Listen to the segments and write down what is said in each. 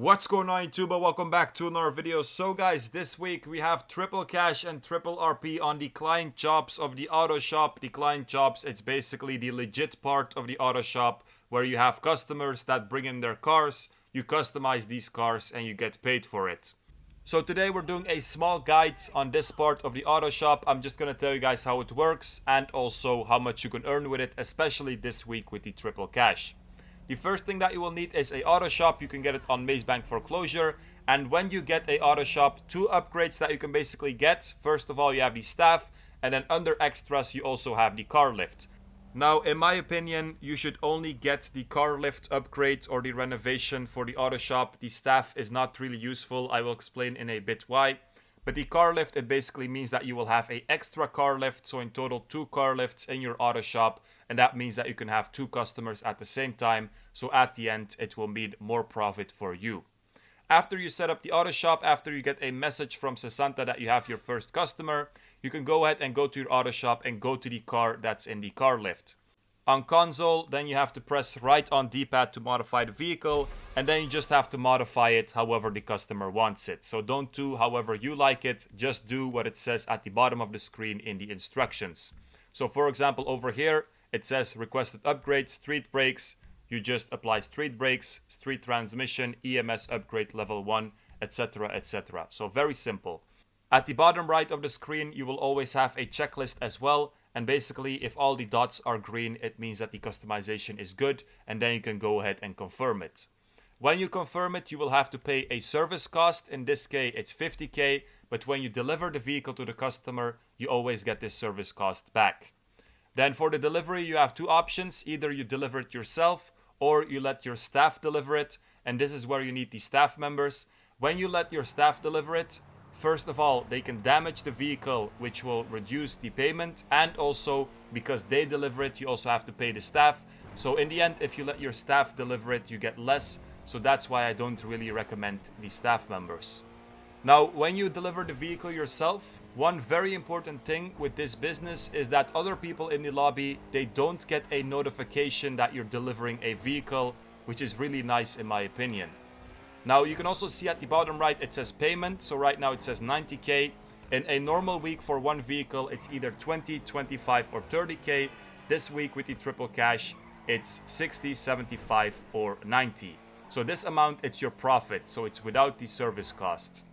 What's going on YouTube? Welcome back to another video. So guys, this week we have triple cash and triple RP on the client jobs of the auto shop. The client jobs, it's basically the legit part of the auto shop where you have customers that bring in their cars, you customize these cars and you get paid for it. So today we're doing a small guide on this part of the auto shop. I'm just gonna tell you guys how it works and also how much you can earn with it, especially this week with the triple cash. The first thing that you will need is a auto shop. You can get it on Maze Bank Foreclosure. And when you get a auto shop, two upgrades that you can basically get. First of all, you have the staff, and then under extras, you also have the car lift. Now, in my opinion, you should only get the car lift upgrade or the renovation for the auto shop. The staff is not really useful. I will explain in a bit why. But the car lift, it basically means that you will have an extra car lift. So in total, 2 car lifts in your auto shop. And that means that you can have 2 customers at the same time. So at the end, it will mean more profit for you. After you set up the auto shop, after you get a message from Sesanta that you have your first customer, you can go ahead and go to your auto shop and go to the car that's in the car lift. On console, then you have to press right on D-pad to modify the vehicle, and then you just have to modify it however the customer wants it. So don't do however you like it, just do what it says at the bottom of the screen in the instructions. So for example, over here, it says requested upgrade, street brakes. You just apply street brakes, street transmission, EMS upgrade level 1, etc, etc. So very simple. At the bottom right of the screen, you will always have a checklist as well. And basically, if all the dots are green, it means that the customization is good. And then you can go ahead and confirm it. When you confirm it, you will have to pay a service cost. In this case, it's 50k. But when you deliver the vehicle to the customer, you always get this service cost back. Then for the delivery, you have 2 options. Either you deliver it yourself or you let your staff deliver it. And this is where you need the staff members. When you let your staff deliver it, first of all, they can damage the vehicle, which will reduce the payment. And also, because they deliver it, you also have to pay the staff. So in the end, if you let your staff deliver it, you get less. So that's why I don't really recommend the staff members. Now, when you deliver the vehicle yourself, one very important thing with this business is that other people in the lobby, they don't get a notification that you're delivering a vehicle, which is really nice in my opinion. Now, you can also see at the bottom right, it says payment. So right now it says 90k. In a normal week for one vehicle, it's either 20, 25 or 30k. This week with the triple cash, it's 60, 75 or 90. So this amount, it's your profit. So it's without the service cost.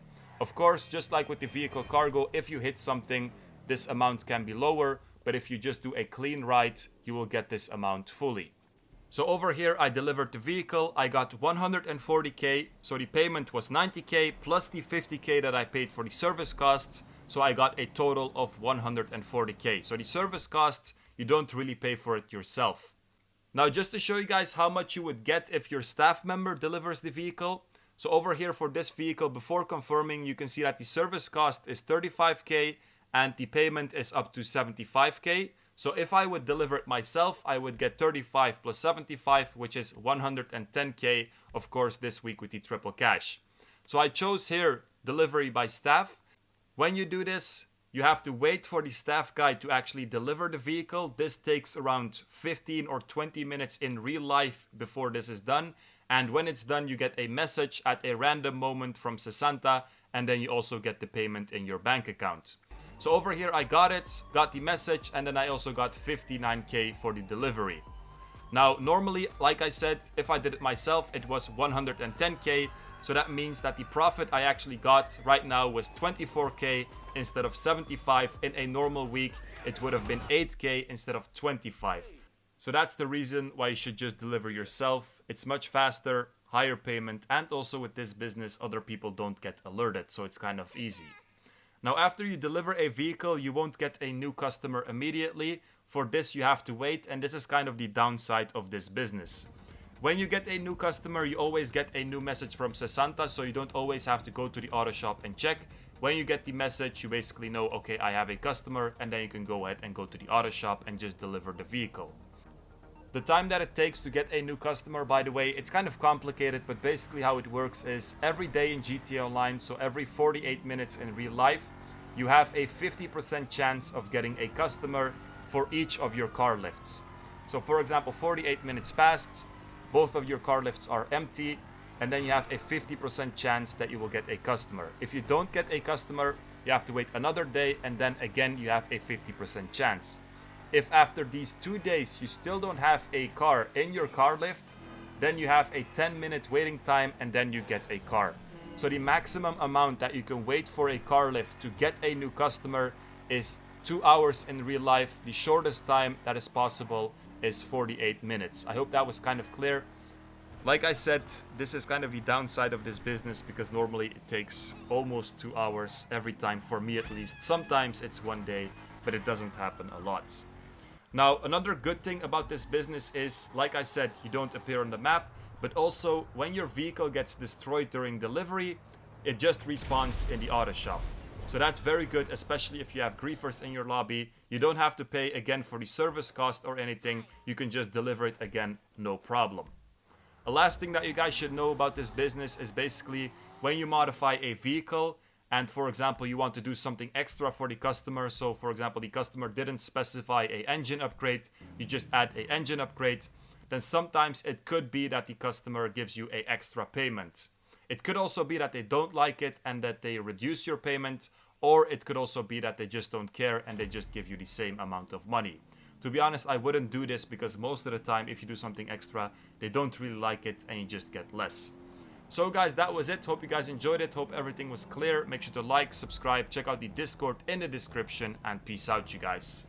Of course, just like with the vehicle cargo, if you hit something, this amount can be lower. But if you just do a clean ride, you will get this amount fully. So over here, I delivered the vehicle. I got 140k. So the payment was 90k plus the 50k that I paid for the service costs. So I got a total of 140k. So the service costs, you don't really pay for it yourself. Now, just to show you guys how much you would get if your staff member delivers the vehicle. So over here for this vehicle, before confirming, you can see that the service cost is 35k and the payment is up to 75k. So if I would deliver it myself, I would get 35 plus 75, which is 110k, of course, this week with the triple cash. So I chose here delivery by staff. When you do this, you have to wait for the staff guy to actually deliver the vehicle. This takes around 15 or 20 minutes in real life before this is done. And when it's done, you get a message at a random moment from Sesanta, and then you also get the payment in your bank account. So over here, I got it, got the message, and then I also got 59k for the delivery. Now, normally, like I said, if I did it myself, it was 110k. So that means that the profit I actually got right now was 24k instead of 75. In a normal week, it would have been 8k instead of 25. So that's the reason why you should just deliver yourself. It's much faster, higher payment, and also with this business, other people don't get alerted. So it's kind of easy. Now, after you deliver a vehicle, you won't get a new customer immediately. For this, you have to wait, and this is kind of the downside of this business. When you get a new customer, you always get a new message from Sesanta, so you don't always have to go to the auto shop and check. When you get the message, you basically know, okay, I have a customer, and then you can go ahead and go to the auto shop and just deliver the vehicle. The time that it takes to get a new customer, by the way, it's kind of complicated, but basically how it works is every day in GTA Online, so every 48 minutes in real life, you have a 50% chance of getting a customer for each of your car lifts. So for example, 48 minutes passed, both of your car lifts are empty, and then you have a 50% chance that you will get a customer. If you don't get a customer, you have to wait another day, and then again you have a 50% chance. If after these 2 days you still don't have a car in your car lift, then you have a 10-minute waiting time, and then you get a car. So the maximum amount that you can wait for a car lift to get a new customer is 2 hours in real life. The shortest time that is possible is 48 minutes. I hope that was kind of clear. Like I said, this is kind of the downside of this business, because normally it takes almost 2 hours every time, for me at least. Sometimes it's 1 day, but it doesn't happen a lot. Now, another good thing about this business is, like I said, you don't appear on the map, but also when your vehicle gets destroyed during delivery, it just respawns in the auto shop. So that's very good, especially if you have griefers in your lobby. You don't have to pay again for the service cost or anything. You can just deliver it again, no problem. The last thing that you guys should know about this business is basically when you modify a vehicle and, for example, you want to do something extra for the customer. So, for example, the customer didn't specify a engine upgrade, you just add a engine upgrade, then sometimes it could be that the customer gives you a extra payment. It could also be that they don't like it and that they reduce your payment, or it could also be that they just don't care and they just give you the same amount of money. To be honest, I wouldn't do this, because most of the time if you do something extra, they don't really like it and you just get less. So guys, that was it. Hope you guys enjoyed it. Hope everything was clear. Make sure to like, subscribe, check out the Discord in the description, and peace out, you guys.